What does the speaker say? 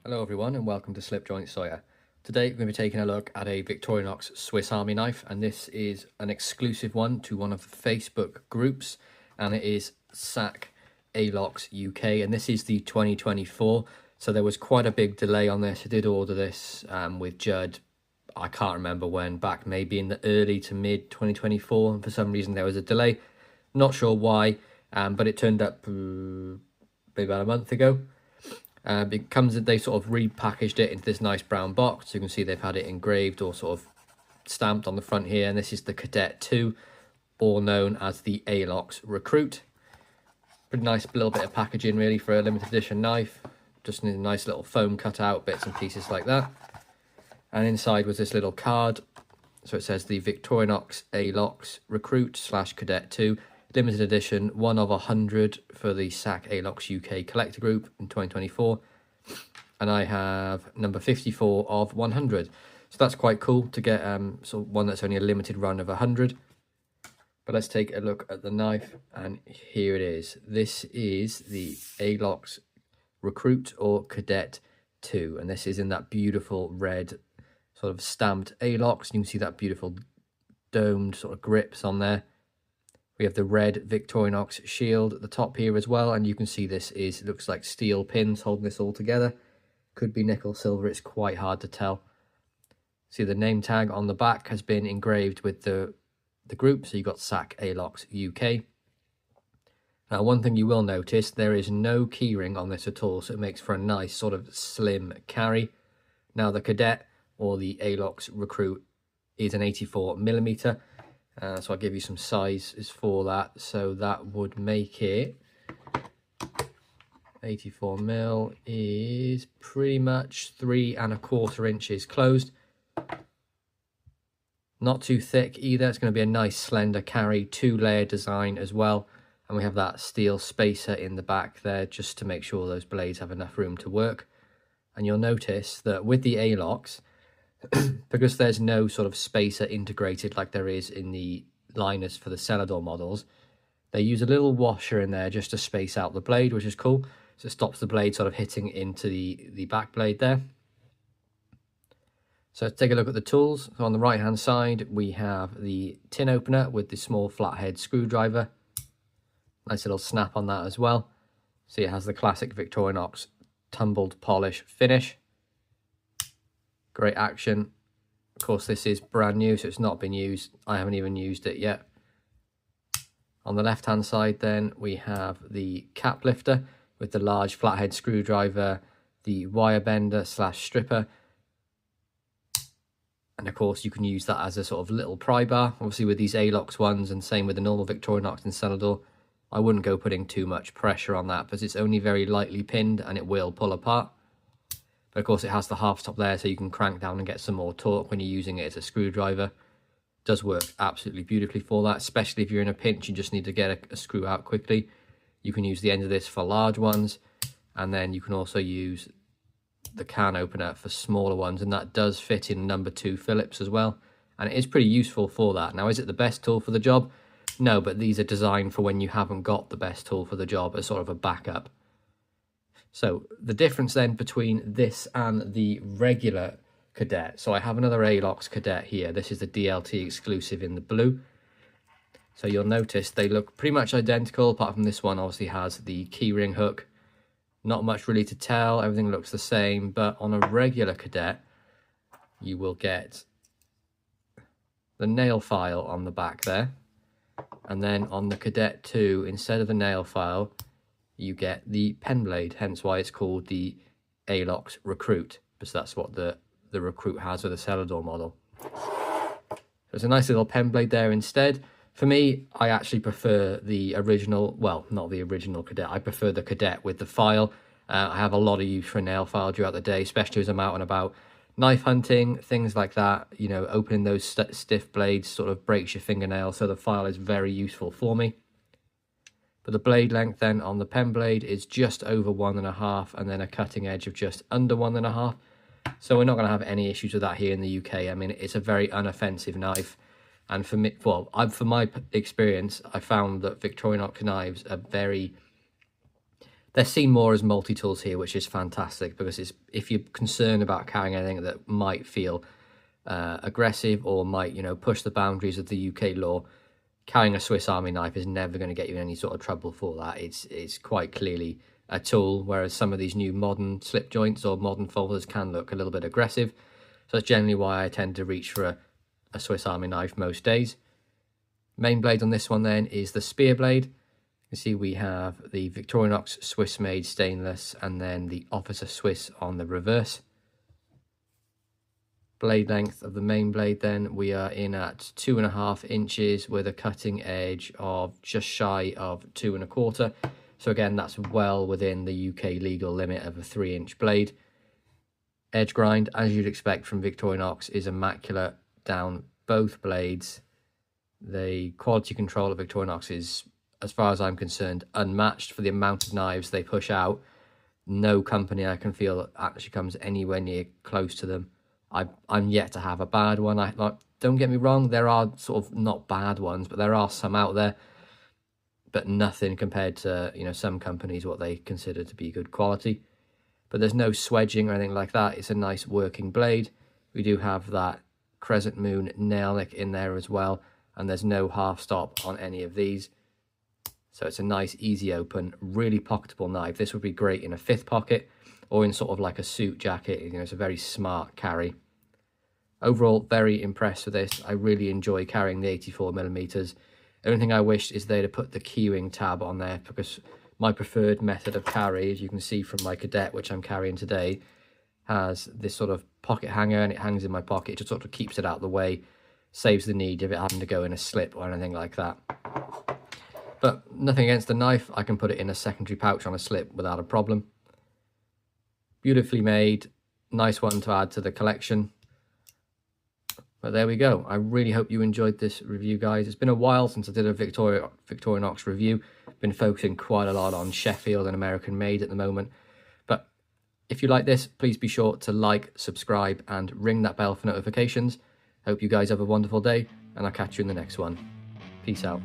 Hello everyone and welcome to Slipjoint Sawyer. Today we're going to be taking a look at a Victorinox Swiss Army knife, and this is an exclusive one to one of the Facebook groups, and it is SAC Alox UK, and this is the 2024, so there was quite a big delay on this. I did order this with Judd, I can't remember when, back maybe in the early to mid 2024, and for some reason there was a delay, not sure why, but it turned up maybe about a month ago. It comes, they sort of repackaged it into this nice brown box. So you can see they've had it engraved or sort of stamped on the front here, and this is the Cadet 2, or known as the Alox Recruit. Pretty nice little bit of packaging really for a limited edition knife. Just a nice little foam cutout, bits and pieces like that. And inside was this little card. So it says the Victorinox Alox Recruit / Cadet 2. Limited edition, 1 of 100 for the SAC Alox UK collector group in 2024, and I have number 54 of 100. So that's quite cool to get sort of one that's only a limited run of 100. But let's take a look at the knife, and here it is. This is the Alox Recruit or Cadet 2, and this is in that beautiful red sort of stamped Alox. You can see that beautiful domed sort of grips on there. We have the red Victorinox shield at the top here as well, and you can see this looks like steel pins holding this all together. Could be nickel, silver, it's quite hard to tell. See, the name tag on the back has been engraved with the group, so you've got SAC Alox UK. Now, one thing you will notice, there is no keyring on this at all, so it makes for a nice sort of slim carry. Now, the Cadet or the Alox Recruit is an 84mm. So I'll give you some sizes for that. So that would make it 84mm is pretty much 3 1/4 inches closed. Not too thick either. It's going to be a nice slender carry, 2-layer design as well. And we have that steel spacer in the back there just to make sure those blades have enough room to work. And you'll notice that with the Alox, because there's no sort of spacer integrated like there is in the liners for the Celador models, they use a little washer in there just to space out the blade, which is cool. So it stops the blade sort of hitting into the back blade there. So let's take a look at the tools. So on the right hand side we have the tin opener with the small flathead screwdriver. Nice little snap on that as well. See, it has the classic Victorinox tumbled polish finish. Great action. Of course, this is brand new, so it's not been used. I haven't even used it yet. On the left hand side then we have the cap lifter with the large flathead screwdriver, the wire bender / stripper, and of course you can use that as a sort of little pry bar. Obviously with these Alox ones, and same with the normal Victorinox and Celador, I wouldn't go putting too much pressure on that because it's only very lightly pinned and it will pull apart. But of course it has the half stop there, so you can crank down and get some more torque when you're using it as a screwdriver. It does work absolutely beautifully for that, especially if you're in a pinch, you just need to get a screw out quickly. You can use the end of this for large ones, and then you can also use the can opener for smaller ones, and that does fit in number 2 Phillips as well. And it is pretty useful for that. Now, is it the best tool for the job? No, but these are designed for when you haven't got the best tool for the job as sort of a backup. So the difference then between this and the regular Cadet. So I have another Alox Cadet here. This is the DLT exclusive in the blue. So you'll notice they look pretty much identical, apart from this one obviously has the keyring hook. Not much really to tell. Everything looks the same. But on a regular Cadet, you will get the nail file on the back there. And then on the Cadet 2, instead of the nail file, you get the pen blade, hence why it's called the Alox Recruit, because that's what the Recruit has with the Celador model. There's a nice little pen blade there instead. For me, I actually prefer the original, well, not the original Cadet, I prefer the Cadet with the file. I have a lot of use for a nail file throughout the day, especially as I'm out and about knife hunting, things like that. You know, opening those stiff blades sort of breaks your fingernail, so the file is very useful for me. But the blade length then on the pen blade is just over 1.5, and then a cutting edge of just under 1.5. So we're not going to have any issues with that here in the UK. I mean, it's a very unoffensive knife. And for me, well, for my experience, I found that Victorinox knives are very They're seen more as multi-tools here, which is fantastic, because if you're concerned about carrying anything that might feel aggressive or might, you know, push the boundaries of the UK law, carrying a Swiss Army knife is never going to get you in any sort of trouble for that. It's quite clearly a tool, whereas some of these new modern slip joints or modern folders can look a little bit aggressive. So that's generally why I tend to reach for a Swiss Army knife most days. Main blade on this one then is the spear blade. You can see we have the Victorinox Swiss made stainless and then the Officer Swiss on the reverse. Blade length of the main blade then, we are in at 2.5 inches with a cutting edge of just shy of 2.25. So again, that's well within the UK legal limit of a 3-inch blade. Edge grind, as you'd expect from Victorinox, is immaculate down both blades. The quality control of Victorinox is, as far as I'm concerned, unmatched for the amount of knives they push out. No company I can feel actually comes anywhere near close to them. I'm yet to have a bad one. Don't get me wrong, there are sort of not bad ones, but there are some out there, but nothing compared to, you know, some companies what they consider to be good quality. But there's no swedging or anything like that. It's a nice working blade. We do have that crescent moon nail nick in there as well, and there's no half stop on any of these. So it's a nice easy open, really pocketable knife. This would be great in a 5th pocket or in sort of like a suit jacket. You know, it's a very smart carry. Overall, very impressed with this. I really enjoy carrying the 84mm. The only thing I wish is they'd have put the keying tab on there, because my preferred method of carry, as you can see from my Cadet, which I'm carrying today, has this sort of pocket hanger, and it hangs in my pocket. It just sort of keeps it out of the way, saves the need of it having to go in a slip or anything like that. But nothing against the knife, I can put it in a secondary pouch on a slip without a problem. Beautifully made, nice one to add to the collection. But there we go. I really hope you enjoyed this review, guys. It's been a while since I did a Victorinox review. Been focusing quite a lot on Sheffield and American made at the moment. But if you like this, please be sure to like, subscribe, and ring that bell for notifications. Hope you guys have a wonderful day, and I'll catch you in the next one. Peace out.